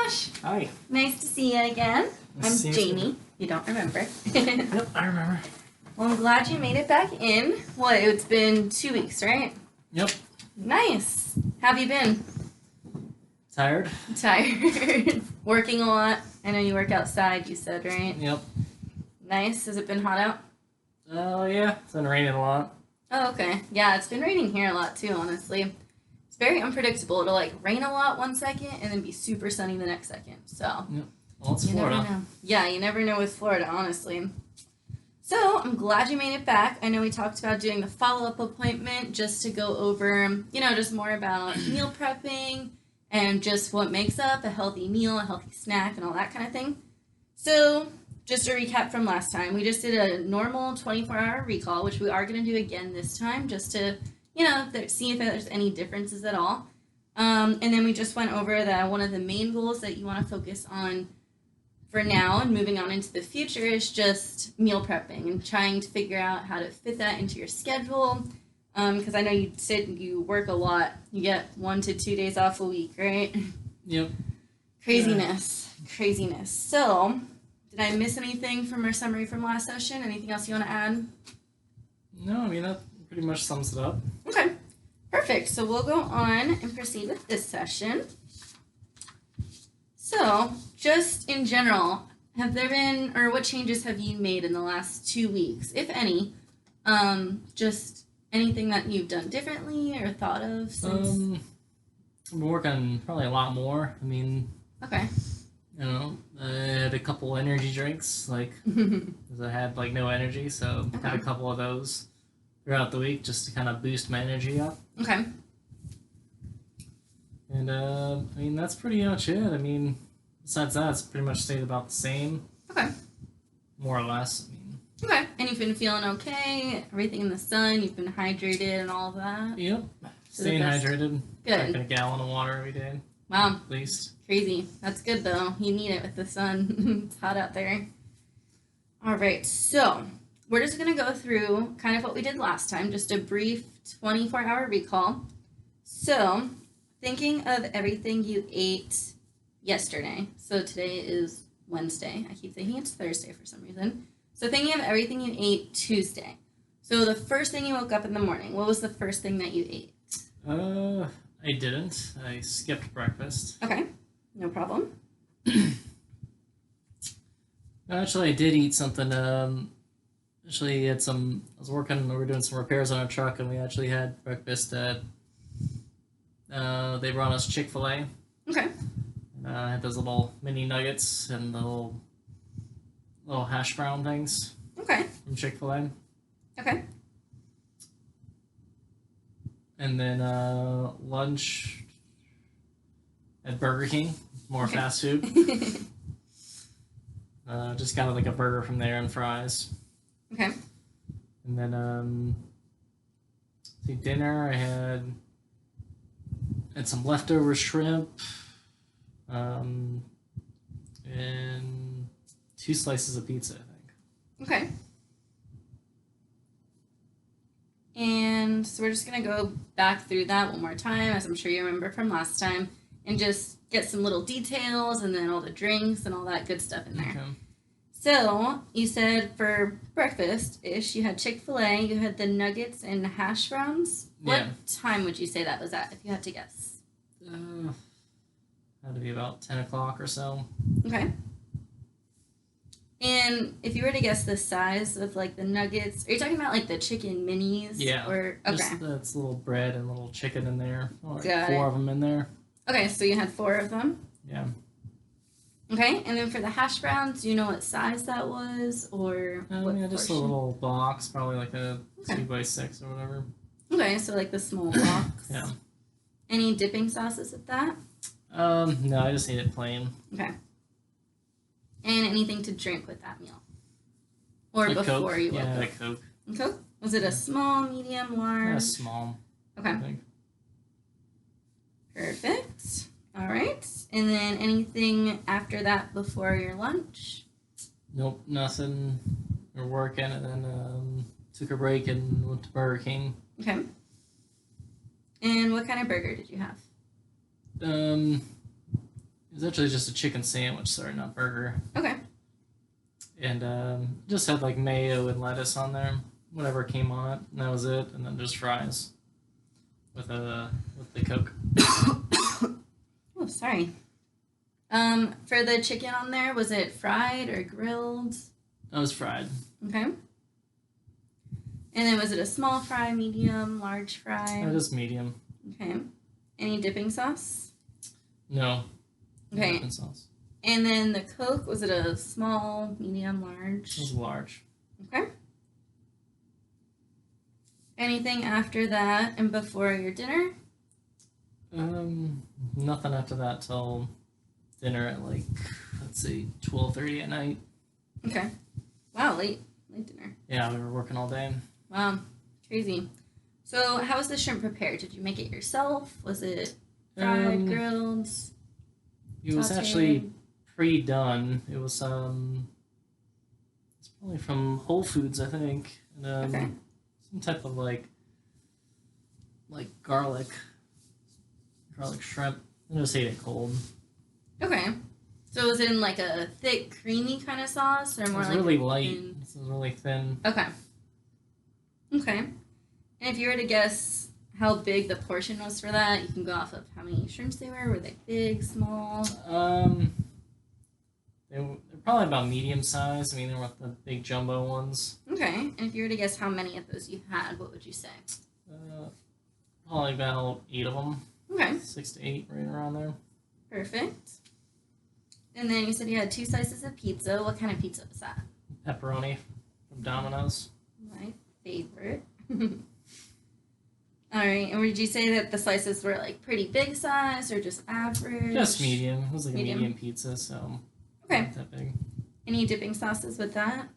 Josh. Hi. Nice to see you again. I'm Jamie. You don't remember. Yep, I remember. Well, I'm glad you made it back in. What, it's been 2 weeks, right? Yep. Nice. How have you been? Tired? Tired. Working a lot. I know you work outside, you said, right? Yep. Nice. Has it been hot out? Oh, yeah. It's been raining a lot. Oh, okay. Yeah, it's been raining here a lot, too, honestly. It's very unpredictable. It'll, rain a lot 1 second and then be super sunny the next second. So... Yep. Well, it's You Florida. never know. Yeah, you never know with Florida, honestly. So, I'm glad you made it back. I know we talked about doing the follow-up appointment just to go over, just more about meal prepping and just what makes up a healthy meal, a healthy snack, and all that kind of thing. So, just a recap from last time. We just did a normal 24-hour recall, which we are going to do again this time just to, see if there's any differences at all. And then we just went over that one of the main goals that you want to focus on for now and moving on into the future is just meal prepping and trying to figure out how to fit that into your schedule. Because I know you said you work a lot. You get 1 to 2 days off a week, right? Yep. Craziness. So, did I miss anything from our summary from last session? Anything else you want to add? No, I mean, that pretty much sums it up. Okay. Perfect. So we'll go on and proceed with this session. So, just in general, have there been, or what changes have you made in the last 2 weeks, if any? Just anything that you've done differently or thought of since? I've been working probably a lot more. I mean, Okay. I had a couple energy drinks, because I had, no energy, so I had a couple of those throughout the week just to kind of boost my energy up. Okay. And, that's pretty much it. I mean, besides that, it's pretty much stayed about the same. Okay. More or less. Okay. And you've been feeling okay? Everything in the sun? You've been hydrated and all of that? Yep. Staying hydrated. Good. Drinking a gallon of water every day. Wow. At least. Crazy. That's good, though. You need it with the sun. It's hot out there. All right. So, we're just going to go through kind of what we did last time, just a brief 24-hour recall. So, thinking of everything you ate yesterday. So, today is Wednesday. I keep thinking it's Thursday for some reason. So, thinking of everything you ate Tuesday. So, the first thing you woke up in the morning, what was the first thing that you ate? I didn't. I skipped breakfast. Okay. No problem. Actually, I did eat something. Actually, I was working. We were doing some repairs on our truck, and we actually had breakfast at. They brought us Chick-fil-A. Okay. I had those little mini nuggets and the little hash brown things. Okay. From Chick-fil-A. Okay. And then lunch at Burger King. More fast food. Just got a burger from there and fries. Okay. And then dinner I had some leftover shrimp, and 2 slices of pizza, I think. Okay. And so we're just going to go back through that one more time, as I'm sure you remember from last time, and just get some little details and then all the drinks and all that good stuff in there. Okay. So, you said for breakfast-ish, you had Chick-fil-A, you had the nuggets and hash browns. Yeah. What time would you say that was at, if you had to guess? Had to be about 10 o'clock or so. Okay. And if you were to guess the size of, the nuggets, are you talking about, the chicken minis? Yeah. Or, okay. Just that's little bread and little chicken in there. Got 4 it. of them in there. Okay, so you had 4 of them. Yeah. Okay, and then for the hash browns, do you know what size that was, or what just a portion? little box, probably a Okay. 2x6 or whatever. Okay, so the small box. Yeah. Any dipping sauces with that? No, I just ate it plain. Okay. And anything to drink with that meal? Or A before Coke. you woke Yeah, up? a Coke. Coke? Was it a small, medium, large? Yeah, small. Okay. I think. Perfect. All right. And then anything after that before your lunch? Nope, nothing. We're working, and then took a break and went to Burger King. Okay. And what kind of burger did you have? It was actually just a chicken sandwich, sorry, not burger. Okay. And just had like mayo and lettuce on there, whatever came on it, and that was it. And then just fries with the Coke. Oh, sorry. For the chicken on there, was it fried or grilled? That was fried. Okay. And then was it a small fry, medium, large fry? Just medium. Okay. Any dipping sauce? No. Okay. No dipping sauce. And then the Coke, was it a small, medium, large? It was large. Okay. Anything after that and before your dinner? Nothing after that till dinner at like, let's see, 12:30 at night. Okay. Wow, late dinner. Yeah, we were working all day. Wow, crazy. So how was the shrimp prepared? Did you make it yourself? Was it fried, grilled? It was sauteed? actually pre-done. It was it's probably from Whole Foods, I think. And, Okay. some type of like garlic shrimp. I just ate it cold. Okay. So was it in like a thick, creamy kind of sauce, or It more was like really a light. thin- This was really thin. Okay. Okay. And if you were to guess how big the portion was for that, you can go off of how many shrimps they were. Were they big, small? They're probably about medium size. I mean, they weren't the big jumbo ones. Okay. And if you were to guess how many of those you had, what would you say? Probably about 8 of them. Okay. 6 to 8, right around there. Perfect. And then you said you had 2 slices of pizza. What kind of pizza was that? Pepperoni from Domino's. My favorite. All right. And would you say that the slices were like pretty big size or just average? Just medium. It was like Medium. a medium pizza, so Okay. not that big. Any dipping sauces with that?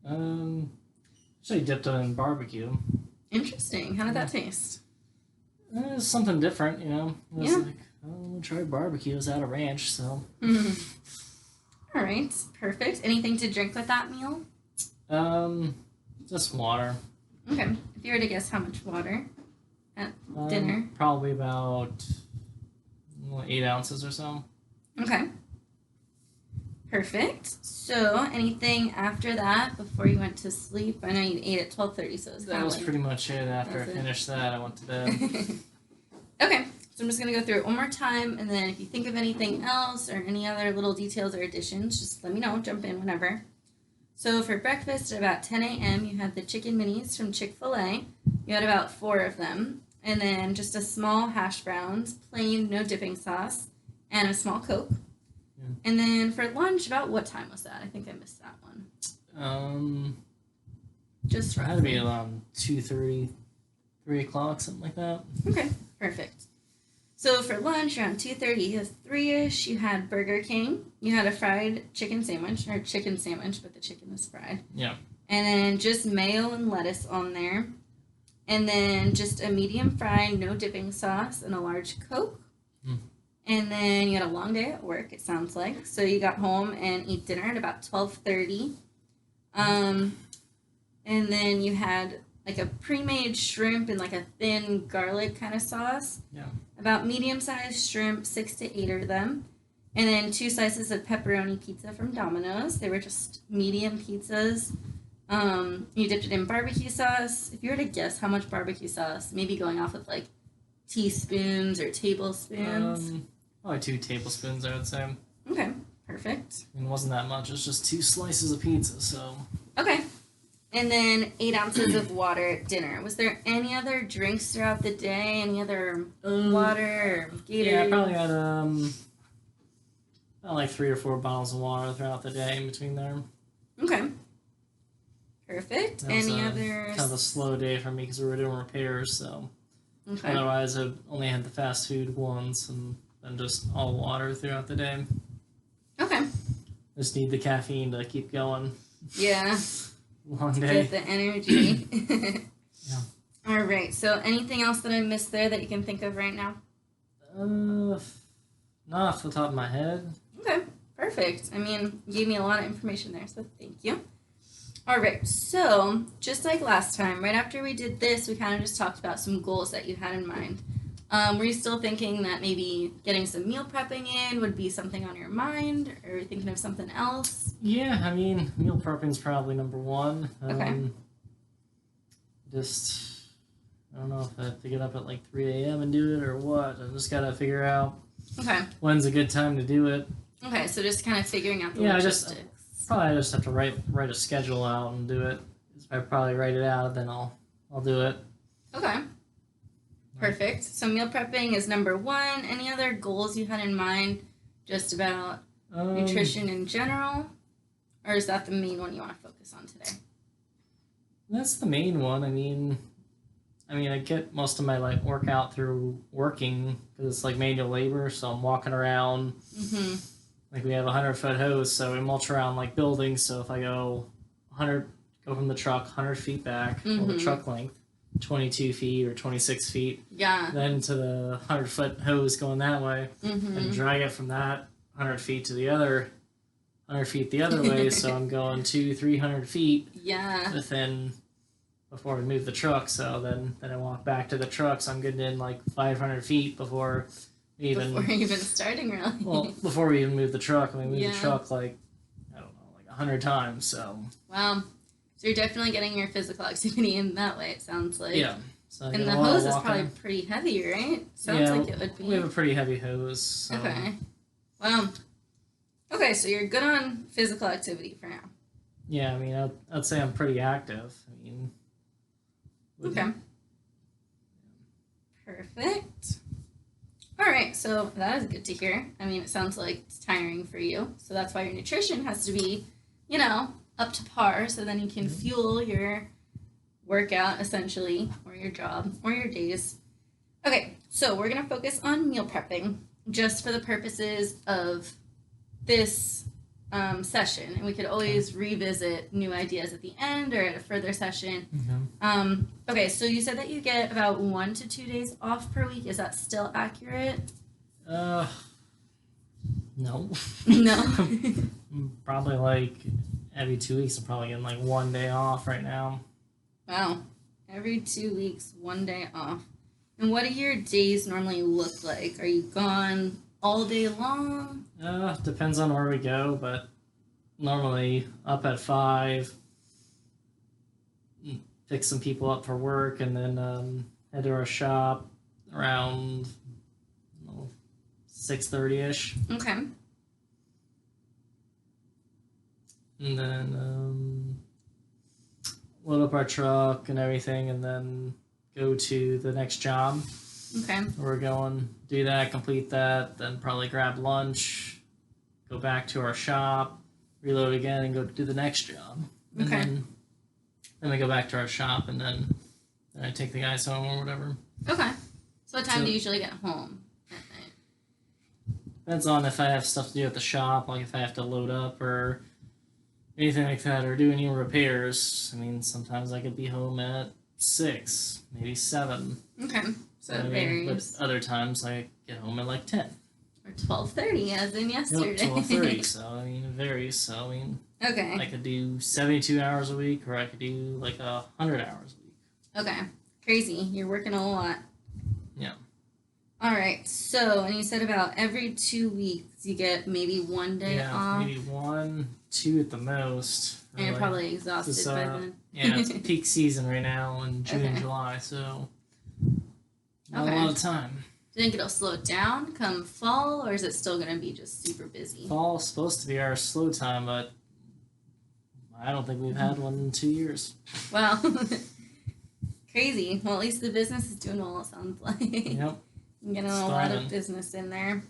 Actually dipped it in barbecue. Interesting. How did that taste? It was something different, you know. It was Yeah. like, oh, we'll try barbecue. It was at a ranch, so. All right. Perfect. Anything to drink with that meal? Just water. Okay. If you were to guess how much water at dinner? Probably about 8 ounces or so. Okay. Perfect. So, anything after that before you went to sleep? I know you ate at 12:30, so it's That was pretty much it. After I That's it. finished that, I went to bed. Okay, so I'm just gonna go through it one more time, and then if you think of anything else or any other little details or additions, just let me know. Jump in whenever. So for breakfast at about 10 a.m., you had the chicken minis from Chick-fil-A. You had about 4 of them, and then just a small hash browns, plain, no dipping sauce, and a small Coke. Yeah. And then for lunch, about what time was that? I think I missed that one. Just It had to be roughly. around 2:30, 3 o'clock, something like that. Okay, perfect. So for lunch, around 2:30, 3-ish, you had Burger King. You had a fried chicken sandwich, but the chicken was fried. Yeah. And then just mayo and lettuce on there. And then just a medium fry, no dipping sauce, and a large Coke. Mm. And then you had a long day at work, it sounds like. So you got home and ate dinner at about 12:30. And then you had like a pre-made shrimp and like a thin garlic kind of sauce. Yeah. About medium-sized shrimp, 6 to 8 of them. And then 2 slices of pepperoni pizza from Domino's. They were just medium pizzas. You dipped it in barbecue sauce. If you were to guess how much barbecue sauce, maybe going off of like teaspoons or tablespoons. Probably 2 tablespoons, I would say. Okay, perfect. It wasn't that much. It was just 2 slices of pizza, so. Okay. And then 8 ounces of water at dinner. Was there any other drinks throughout the day? Any other water or Gatorade? Yeah, I probably had about like 3 or 4 bottles of water throughout the day in between there. Okay. Perfect. That was Any a- other? Kind of a slow day for me because we were doing repairs, so. Okay. Otherwise, I only had the fast food once and then just all water throughout the day. Okay. Just need the caffeine to keep going. Yeah. Long day. Get the energy. Yeah. All right. So, anything else that I missed there that you can think of right now? Not off the top of my head. Okay. Perfect. I mean, you gave me a lot of information there, so thank you. All right. So, just like last time, right after we did this, we kind of just talked about some goals that you had in mind. Were you still thinking that maybe getting some meal prepping in would be something on your mind, or are you thinking of something else? Yeah, I mean, meal prepping's probably number one. Okay. Just, I don't know if I have to get up at like 3 a.m. and do it or what. I just gotta figure out Okay. when's a good time to do it. Okay, so just kind of figuring out the Yeah, logistics. Probably just have to write a schedule out and do it. If I probably write it out, then I'll do it. Okay. Perfect. So meal prepping is number one. Any other goals you had in mind just about nutrition in general? Or is that the main one you want to focus on today? That's the main one. I mean, I get most of my like workout through working because it's like manual labor, so I'm walking around. Mm-hmm. Like we have a 100-foot hose, so we mulch around like buildings. So if I go from the truck 100 feet back, or the truck length, 22 feet or 26 feet, Yeah. then to the 100-foot hose going that way, and drag it from that 100 feet to the other 100 feet the other way. So I'm going 200-300 feet. Yeah. Before we move the truck. So then I walk back to the truck. So I'm getting in like 500 feet before Before even starting, really. Well, before we even move the truck, we move Yeah. the truck like, I don't know, like 100 times. So Wow. So you're definitely getting your physical activity in that way, it sounds like. yeah. So I And get the a lot of hose is walking. probably pretty heavy, right? Sounds like it would be. We have a pretty heavy hose. So. Okay. Wow. Okay, so you're good on physical activity for now. Yeah, I mean, I'd say I'm pretty active. I mean. Okay. Perfect. All right, so that is good to hear. I mean, it sounds like it's tiring for you. So that's why your nutrition has to be, up to par so then you can fuel your workout essentially, or your job, or your days. Okay, so we're going to focus on meal prepping just for the purposes of this session. And we could always revisit new ideas at the end or at a further session. Mm-hmm. Okay, so you said that you get about 1 to 2 days off per week. Is that still accurate? No. No. Probably like every 2 weeks, I'm probably getting like 1 day off right now. Wow. Every 2 weeks, 1 day off. And what do your days normally look like? Are you gone all day long? Depends on where we go, but normally up at 5, pick some people up for work, and then head to our shop around 6:30ish, Okay. and then load up our truck and everything, and then go to the next job. Okay. We're going, do that, complete that, then probably grab lunch, go back to our shop, reload again, and go do the next job. And Okay. then we go back to our shop, and then I take the guys home or whatever. Okay. So what time So- do you usually get home at night? Depends on if I have stuff to do at the shop, like if I have to load up or anything like that, or do any repairs. I mean, sometimes I could be home at 6, maybe 7. Okay. So it But varies. other times I get home at like 10. Or 12:30 as in yesterday. 12:30. So I mean, it varies. So I mean, Okay. I could do 72 hours a week, or I could do like 100 hours a week. Okay. Crazy. You're working a lot. Yeah. All right. So, and you said about every 2 weeks you get maybe 1 day off. Maybe 1, 2 at the most. And you're Really. probably exhausted It's, by then. Yeah, it's peak season right now in June and Okay. July, so not Okay. a lot of time. Do you think it'll slow down come fall, or is it still going to be just super busy? Fall's supposed to be our slow time, but I don't think we've had one in 2 years. Wow. Crazy. Well, at least the business is doing well, it sounds like. Yep. I'm getting a lot of Thriving. business in there.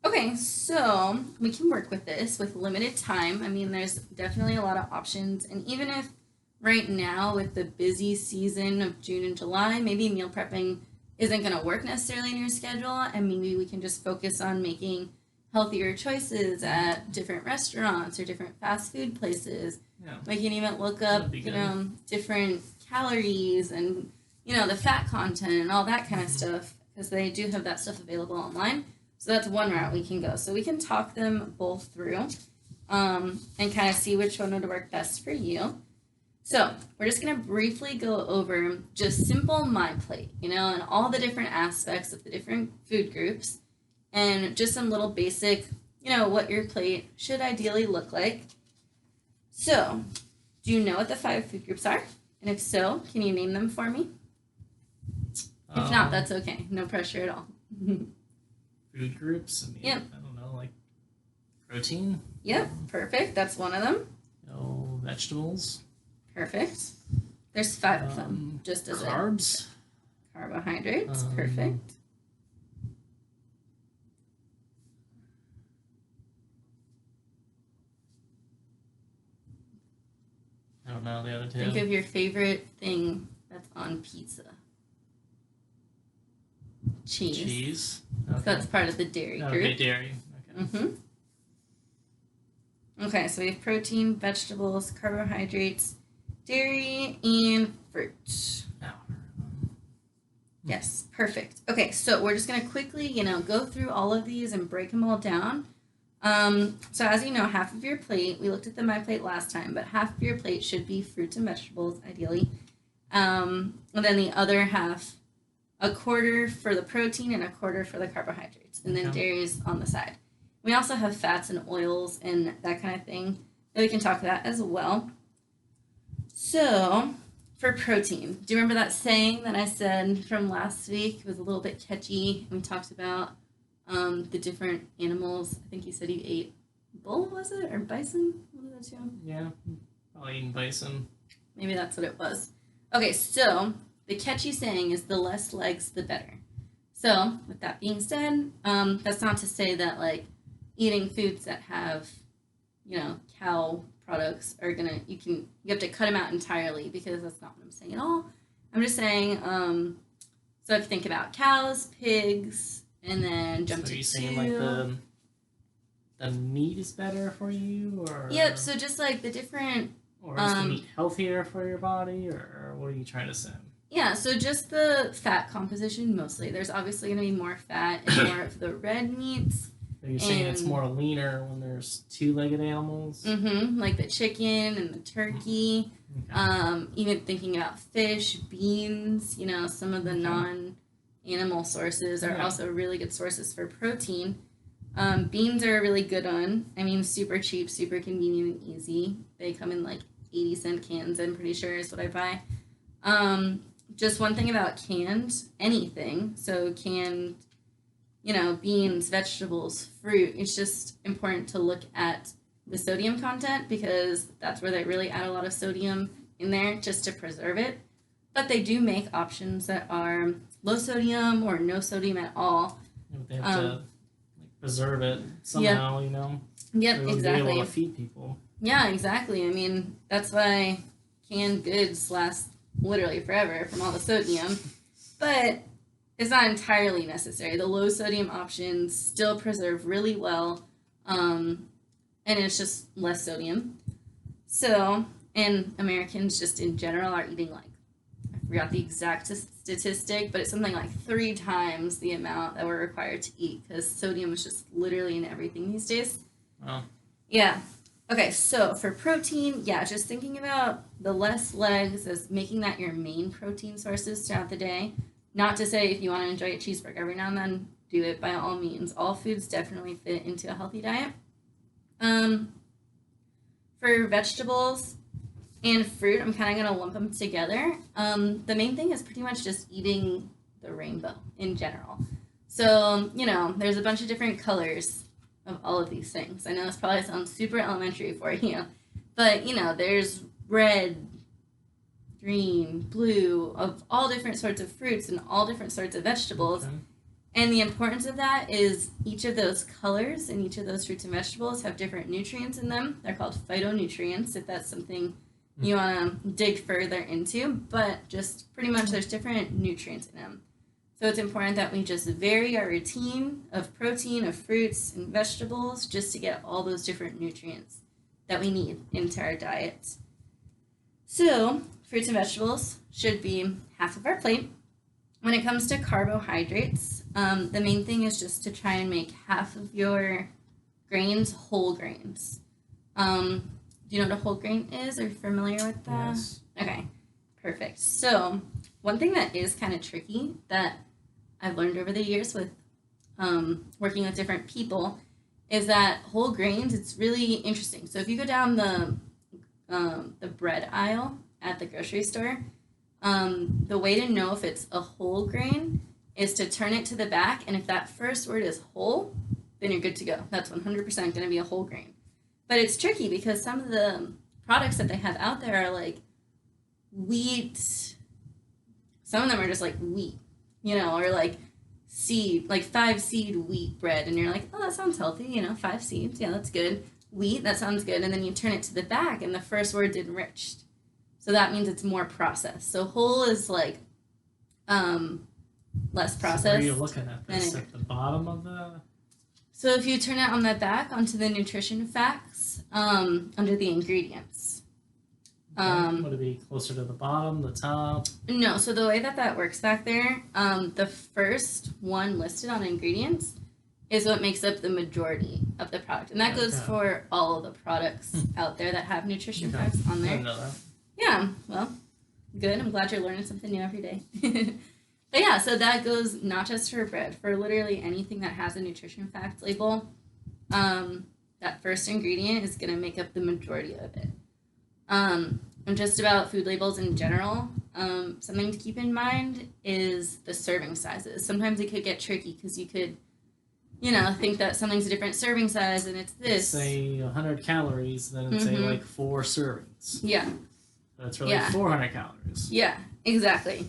Okay, so we can work with this with limited time. I mean, there's definitely a lot of options. And even if right now, with the busy season of June and July, maybe meal prepping isn't going to work necessarily in your schedule, and maybe we can just focus on making healthier choices at different restaurants or different fast food places. Yeah. We can even look up, That'd be good. different calories and, the fat content and all that kind of Mhm. stuff, because they do have that stuff available online. So that's one route we can go. So we can talk them both through and kind of see which one would work best for you. So we're just gonna briefly go over just simple My Plate, and all the different aspects of the different food groups, and just some little basic, what your plate should ideally look like. So, do you know what the 5 food groups are? And if so, can you name them for me? If not, that's okay. No pressure at all. Food groups. I mean, Yep. I don't know, like protein. Yep, perfect. That's one of them. Vegetables. Perfect. There's 5 of them, just as carbs. Carbohydrates. Perfect. I don't know the other 2. Think of your favorite thing that's on pizza. Cheese. Okay. So that's part of the dairy group. Okay, dairy. Okay. Okay, so we have protein, vegetables, carbohydrates, dairy, and fruit. Yes, perfect. Okay, so we're just gonna quickly, go through all of these and break them all down. So as you know, half of your plate, we looked at the My Plate last time, but half of your plate should be fruits and vegetables, ideally. And then the other half, a quarter for the protein and a quarter for the carbohydrates. And then dairy's on the side. We also have fats and oils and that kind of thing that we can talk about as well. So, for protein, do you remember that saying that I said from last week? It was a little bit catchy. And we talked about the different animals. I think you said you ate bull, was it? Or bison? One of the 2? Yeah, probably eating bison. Maybe that's what it was. Okay, so the catchy saying is the less legs, the better. So, with that being said, that's not to say that, like, eating foods that have, cow products are gonna, you have to cut them out entirely, because that's not what I'm saying at all. I'm just saying, so if you think about cows, pigs, and then jump to 2. So are you saying, like, the meat is better for you, or? Yep, so just, like, the different... Or is the meat healthier for your body, or what are you trying to say? Yeah, so just the fat composition mostly. There's obviously going to be more fat and more of the red meats. So you're saying it's more leaner when there's 2-legged animals? Mm-hmm, like the chicken and the turkey. Okay. Even thinking about fish, beans, some of the non-animal sources are also really good sources for protein. Beans are a really good one. I mean, super cheap, super convenient and easy. They come in like 80-cent cans, I'm pretty sure is what I buy. Just one thing about canned anything, so canned, beans, vegetables, fruit, it's just important to look at the sodium content, because that's where they really add a lot of sodium in there just to preserve it. But they do make options that are low sodium or no sodium at all. They have to preserve it somehow, Yep, they exactly. Be able to feed people. Yeah, exactly. I mean, that's why canned goods last literally forever from all the sodium. But it's not entirely necessary. The low sodium options still preserve really well, and it's just less sodium. So, and Americans just in general are eating, like, I forgot the exact statistic, but it's something like 3 times the amount that we're required to eat, because sodium is just literally in everything these days. Oh. Yeah. Okay, so for protein, just thinking about the less legs as making that your main protein sources throughout the day. Not to say if you want to enjoy a cheeseburger every now and then, do it by all means. All foods definitely fit into a healthy diet. For vegetables and fruit, I'm kind of going to lump them together. The main thing is pretty much just eating the rainbow in general. So, there's a bunch of different colors of all of these things. I know this probably sounds super elementary for you, but, there's red, green, blue, of all different sorts of fruits and all different sorts of vegetables. Okay. And the importance of that is each of those colors and each of those fruits and vegetables have different nutrients in them. They're called phytonutrients, if that's something you want to dig further into. But just pretty much there's different nutrients in them. So it's important that we just vary our routine of protein, of fruits, and vegetables just to get all those different nutrients that we need into our diet. So fruits and vegetables should be half of our plate. When it comes to carbohydrates, the main thing is just to try and make half of your grains whole grains. Do Do you know what a whole grain is? Are you familiar with that? Yes. Okay, perfect. So, one thing that is kind of tricky that I've learned over the years with working with different people is that whole grains, it's really interesting. So, if you go down the bread aisle at the grocery store, the way to know if it's a whole grain is to turn it to the back, and if that first word is whole, then you're good to go. That's 100% going to be a whole grain. But it's tricky because some of the products that they have out there are like wheat. Some of them are just like wheat, or like seed, like 5-seed wheat bread. And you're like, oh, that sounds healthy, 5 seeds. Yeah, that's good. Wheat, that sounds good. And then you turn it to the back and the first word's enriched. So that means it's more processed. So whole is like less processed. So where are you looking at this? At the bottom of the... So if you turn it on the back onto the nutrition facts, under the ingredients. Would it be closer to the bottom, the top? No, so the way that works back there, the first one listed on ingredients is what makes up the majority of the product. And that goes for all of the products out there that have nutrition facts on there. I didn't know that. Yeah, well, good. I'm glad you're learning something new every day. But yeah, so that goes not just for bread, for literally anything that has a nutrition facts label. That first ingredient is going to make up the majority of it. And just about food labels in general, something to keep in mind is the serving sizes. Sometimes it could get tricky because you could, think that something's a different serving size and it's this. Say 100 calories, then it's say like 4 servings. Yeah. That's really 400 calories. Yeah, exactly.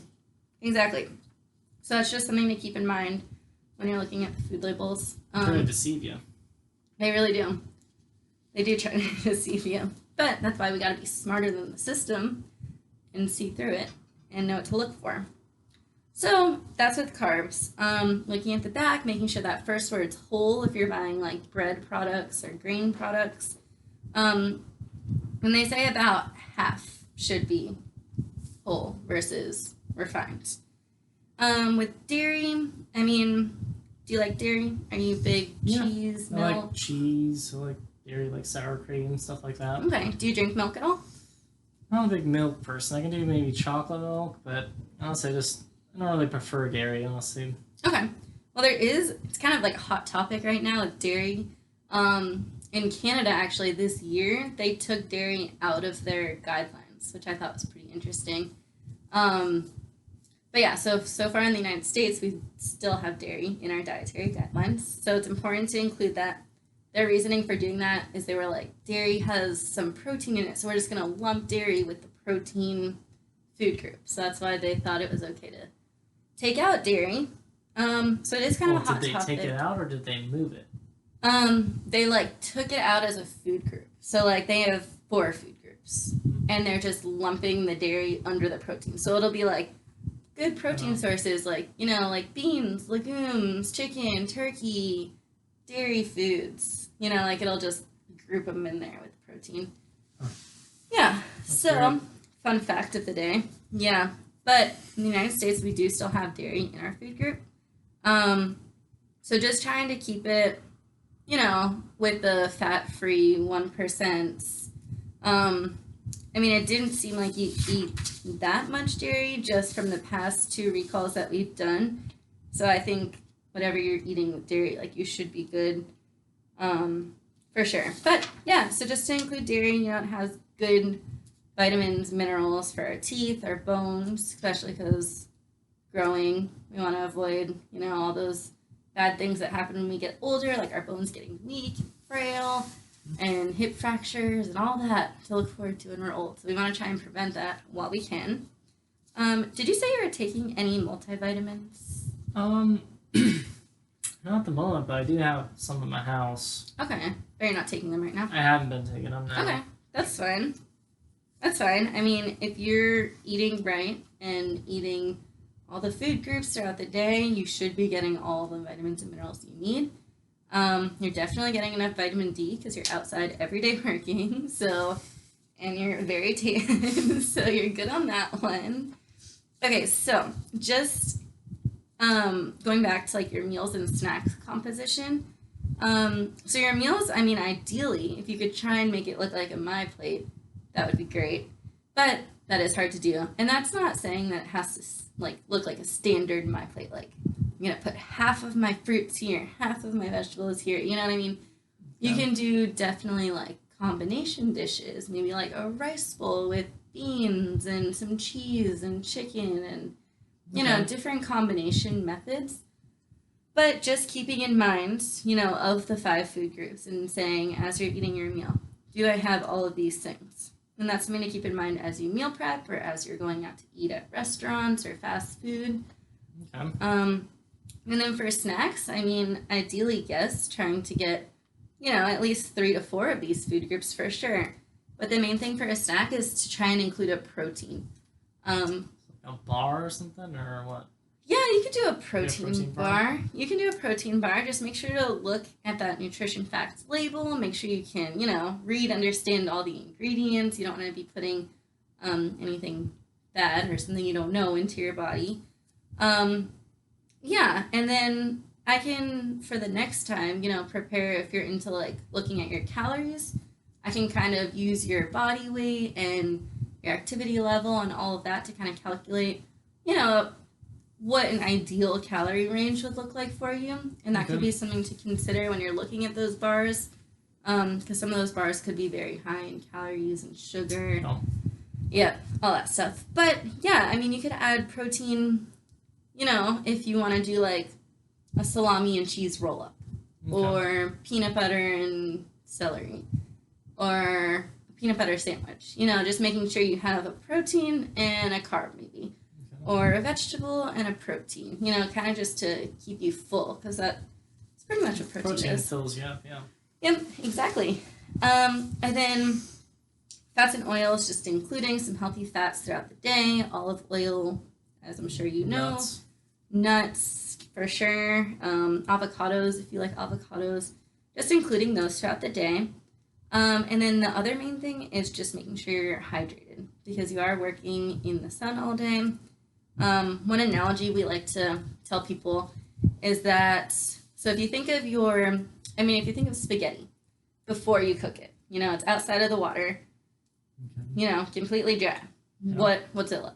So that's just something to keep in mind when you're looking at the food labels. Trying to deceive you. They really do. They do try to deceive you. But that's why we got to be smarter than the system and see through it and know what to look for. So that's with carbs. Looking at the back, making sure that first word's whole if you're buying like bread products or grain products. When they say about half should be whole versus refined. With dairy, I mean, do you like dairy? Are you big cheese, milk? I like cheese, I like dairy, like sour cream, stuff like that. Okay. Do you drink milk at all? I'm not a big milk person. I can do maybe chocolate milk, but honestly, I don't really prefer dairy, honestly. Okay. Well, it's kind of like a hot topic right now with dairy. In Canada, actually, this year, they took dairy out of their guidelines, which I thought was pretty interesting. But yeah, so far in the United States, we still have dairy in our dietary guidelines. So it's important to include that. Their reasoning for doing that is they were like, dairy has some protein in it, so we're just going to lump dairy with the protein food group. So that's why they thought it was okay to take out dairy. So it is kind of a hot topic. Did they take it out or did they move it? They took it out as a food group. So they have 4 food groups, and they're just lumping the dairy under the protein. So it'll be good protein sources like beans, legumes, chicken, turkey, dairy foods. It'll just group them in there with protein. Yeah. That's great. Fun fact of the day. Yeah. But in the United States, we do still have dairy in our food group. So just trying to keep it, with the fat-free 1%. I mean, it didn't seem like you eat that much dairy just from the past 2 recalls that we've done. So I think whatever you're eating with dairy, you should be good, for sure. But yeah, so just to include dairy, it has good vitamins, minerals for our teeth, our bones, especially because growing, we want to avoid, all those bad things that happen when we get older, like our bones getting weak, frail, and hip fractures and all that to look forward to when we're old. So we want to try and prevent that while we can. Did you say you were taking any multivitamins? Not at the moment, but I do have some in my house. Okay. But you're not taking them right now? I haven't been taking them now. Okay. That's fine. I mean, if you're eating right and eating all the food groups throughout the day, you should be getting all the vitamins and minerals you need. You're definitely getting enough vitamin D because you're outside every day working. And you're very tan, so you're good on that one. Okay, so just going back to your meals and snacks composition. So your meals, I mean, ideally, if you could try and make it look like a my plate, that would be great. But that is hard to do, and that's not saying that it has to like look like a standard my plate. Like I'm gonna put half of my fruits here, half of my vegetables here. You know what I mean? You Yeah. can do definitely like combination dishes, maybe like a rice bowl with beans and some cheese and chicken and Okay. different combination methods. But just keeping in mind, of the five food groups and saying as you're eating your meal, do I have all of these things? And that's something to keep in mind as you meal prep or as you're going out to eat at restaurants or fast food. Okay. And then for snacks, I mean, ideally, yes, trying to get, at least 3 to 4 of these food groups for sure. But the main thing for a snack is to try and include a protein. Um, A bar or something, or what? yeah, you could do a Yeah, protein protein bar. You can do a protein bar. Just make sure to look at that nutrition facts label. Make sure you can, read, understand all the ingredients. You don't want to be putting anything bad or something you don't know into your body. Um, Yeah, and then I can for the next time, prepare if you're into like looking at your calories. I can kind of use your body weight and your activity level and all of that to kind of calculate, you know, what an ideal calorie range would look like for you. And that could Okay. be something to consider when you're looking at those bars. Because some of those bars could be very high in calories and sugar. Oh. Yeah, all that stuff. But yeah, I mean, you could add protein, if you want to do like a salami and cheese roll up, Okay. or peanut butter and celery, or a peanut butter sandwich. Just making sure you have a protein and a carb, maybe, Okay. or a vegetable and a protein, kind of just to keep you full, because that's pretty much what protein Protein is. fills you up. Yeah. Yep, exactly. And then fats and oils, just including some healthy fats throughout the day. Olive oil, as I'm sure you know. Nuts, for sure. Avocados, if you like avocados. Just including those throughout the day. And then the other main thing is just making sure you're hydrated because you are working in the sun all day. One analogy we like to tell people is that so if you think of if you think of spaghetti before you cook it, it's outside of the water, Okay. completely dry. Yeah. What's it like?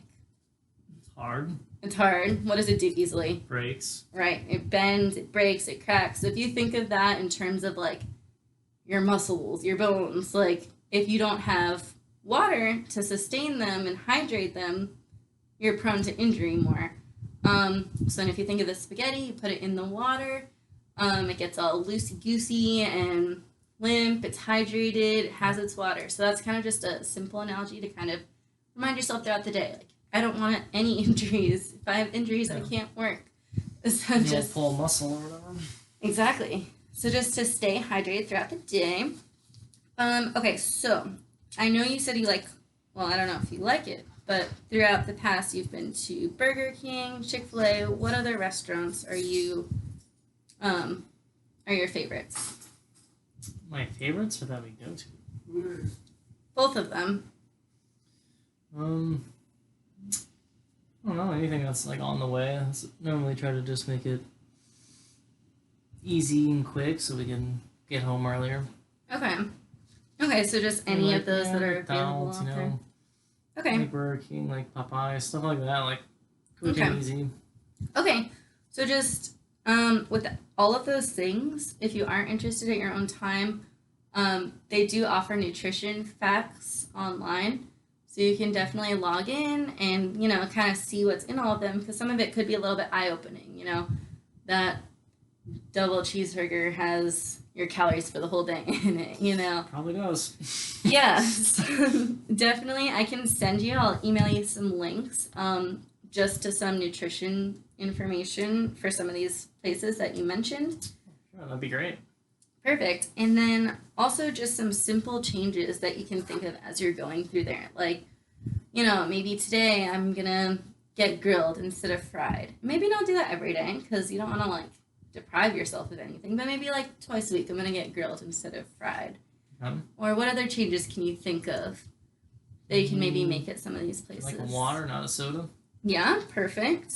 It's hard. It's hard. What does it do easily? Breaks. Right. It bends, it breaks, it cracks. So if you think of that in terms of like your muscles, your bones, like if you don't have water to sustain them and hydrate them, you're prone to injury more. So if you think of the spaghetti, you put it in the water, it gets all loosey goosey and limp, it's hydrated, it has its water. So that's kind of just a simple analogy to kind of remind yourself throughout the day. Like, I don't want any injuries. If I have injuries, I Yeah. can't work. So You'll just pull muscle or whatever. exactly. So just to stay hydrated throughout the day. Okay, so I know you said you like, well, I don't know if you like it, but throughout the past you've been to Burger King, Chick-fil-A. What other restaurants are your favorites? My favorites or that we go to. Both of them. Um, I don't know, anything that's like on the way. I normally try to just make it easy and quick so we can get home earlier. Okay. Okay, so just any Like, of those that are available McDonald's, out there. Okay. like Burger King, like Popeye, stuff like that, like quick and Okay. easy. Okay, so just with all of those things, if you aren't interested at your own time, they do offer nutrition facts online. So you can definitely log in and, kind of see what's in all of them because some of it could be a little bit eye opening. That double cheeseburger has your calories for the whole day in it. Probably does. Yes, definitely. I can send you, I'll email you some links just to some nutrition information for some of these places that you mentioned. Sure, that'd be great. Perfect. And then also just some simple changes that you can think of as you're going through there. Like, maybe today I'm going to get grilled instead of fried. Maybe don't do that every day because you don't want to like deprive yourself of anything, but maybe like twice a week I'm going to get grilled instead of fried. Or what other changes can you think of that you can maybe make at some of these places? Like water, not a soda. Yeah, perfect.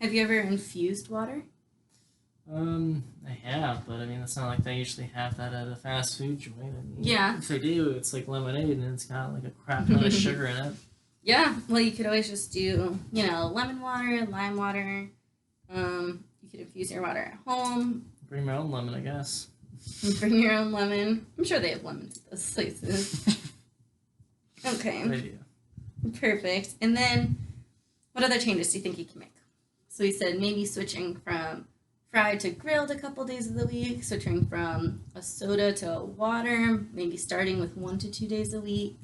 Have you ever infused water? I have, but I mean, it's not like they usually have that at a fast food joint. I mean, Yeah. if they do, it's like lemonade and it's got like a crap ton of sugar in it. Yeah, well, you could always just do, lemon water, lime water. You could infuse your water at home. Bring my own lemon, I guess. And bring your own lemon. I'm sure they have lemons at those places. Okay, Good idea. perfect. And then, what other changes do you think you can make? So we said maybe switching from fried to grilled a couple days of the week, switching from a soda to a water, maybe starting with 1 to 2 days a week.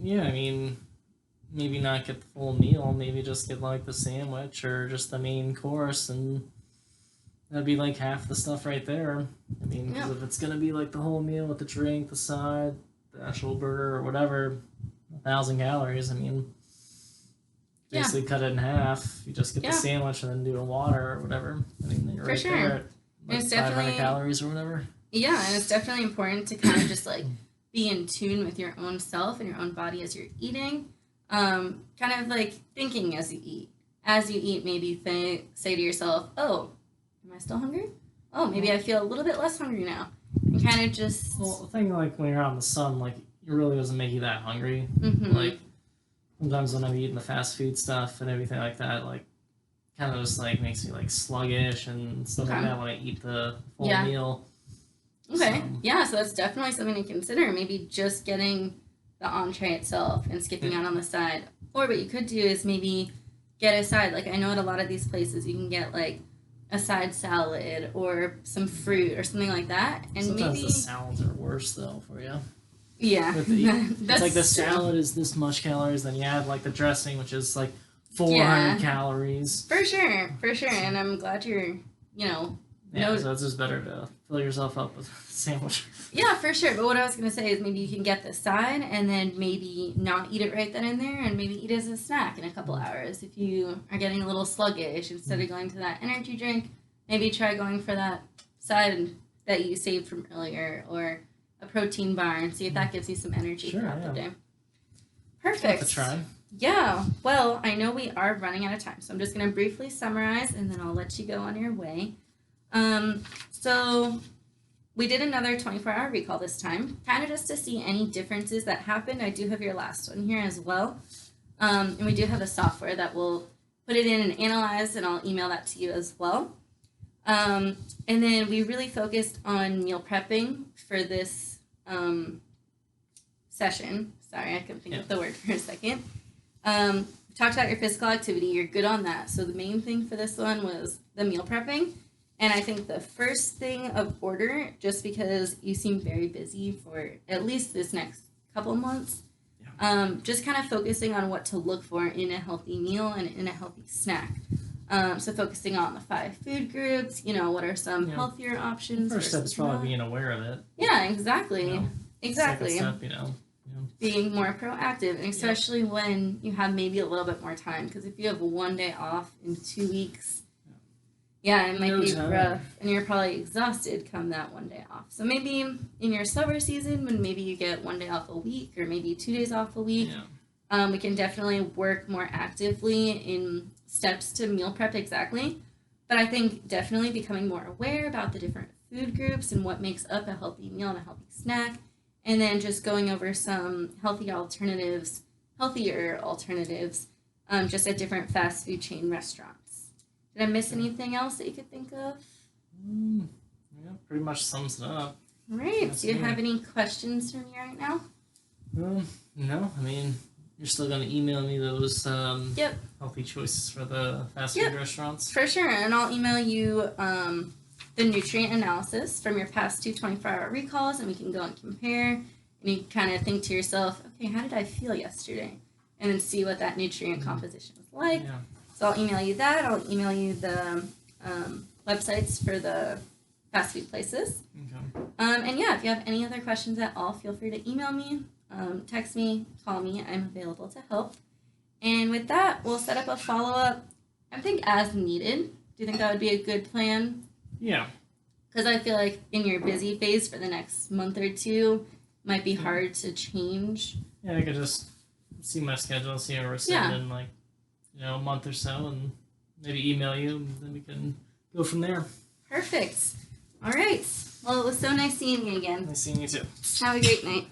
Yeah, I mean, maybe not get the full meal, maybe just get like the sandwich or just the main course, and that'd be like half the stuff right there. I mean, because if it's gonna be like the whole meal with the drink, the side, the actual burger or whatever, 1,000 calories. I mean, basically cut it in half. You just get the sandwich and then do a water or whatever. I mean, then you're For right sure. there at like It's 500 definitely- calories or whatever. Yeah, and it's definitely important to kind of just like be in tune with your own self and your own body as you're eating. Kind of like thinking as you eat. As you eat, maybe say to yourself, "Oh, am I still hungry? Oh, maybe I feel a little bit less hungry now." And kind of just. Well, the thing like when you're out in the sun, like it really doesn't make you that hungry. Mhm. Like sometimes when I'm eating the fast food stuff and everything like that, like kind of just like makes me like sluggish and stuff like Okay. that when I eat the full Yeah. meal. Okay. So- Yeah, so that's definitely something to consider. Maybe just getting the entree itself and skipping out on the side. Or what you could do is maybe get a side. Like I know at a lot of these places you can get like a side salad or some fruit or something like that. And Sometimes maybe the salads are worse though for you. yeah. With the- That's It's like the true. salad is this much calories, then you add like the dressing, which is like 400 Yeah. calories. For sure. And I'm glad you're, Yeah, No- so it's just better to fill yourself up with a sandwich. yeah, for sure. But what I was going to say is maybe you can get the side and then maybe not eat it right then and there and maybe eat it as a snack in a couple hours. If you are getting a little sluggish, instead of going to that energy drink, maybe try going for that side that you saved from earlier or a protein bar and see if that gives you some energy Sure, throughout the yeah. day. Perfect. Worth a try. Yeah, well, I know we are running out of time, so I'm just going to briefly summarize and then I'll let you go on your way. So we did another 24-hour recall this time, kind of just to see any differences that happened. I do have your last one here as well. And we do have a software that will put it in and analyze, and I'll email that to you as well. And then we really focused on meal prepping for this session. Sorry, I couldn't think of the word for a second. We talked about your physical activity. You're good on that. So the main thing for this one was the meal prepping. And I think the first thing of order, just because you seem very busy for at least this next couple months, just kind of focusing on what to look for in a healthy meal and in a healthy snack. So focusing on the 5 food groups, what are some healthier options? First step is versus probably not. being aware of it. Yeah, exactly. You know, Exactly. Second step, Being more proactive, and especially when you have maybe a little bit more time. Because if you have 1 day off in 2 weeks, it might No be time. rough, and you're probably exhausted come that 1 day off. So maybe in your summer season, when maybe you get 1 day off a week, or maybe 2 days off a week, we can definitely work more actively in steps to meal prep exactly. But I think definitely becoming more aware about the different food groups and what makes up a healthy meal and a healthy snack. And then just going over some healthier alternatives, just at different fast food chain restaurants. Did I miss anything else that you could think of? Yeah, pretty much sums it up. Right. That's Do you me. have any questions for me right now? No, I mean, you're still going to email me those Yep. healthy choices for the fast Yep. food restaurants? For sure. And I'll email you the nutrient analysis from your past 2 24-hour recalls, and we can go and compare. And you kind of think to yourself, okay, how did I feel yesterday? And then see what that nutrient composition was like. Yeah. So I'll email you that. I'll email you the websites for the fast food places. Okay. And yeah, if you have any other questions at all, feel free to email me, text me, call me. I'm available to help. And with that, we'll set up a follow-up, I think, as needed. Do you think that would be a good plan? Yeah. Because I feel like in your busy phase for the next month or two, might be hard to change. Yeah, I could just see my schedule, see where we're sitting Yeah. in like, a month or so, and maybe email you, and then we can go from there. Perfect. All right. Well, it was so nice seeing you again. Nice seeing you too. Have a great night.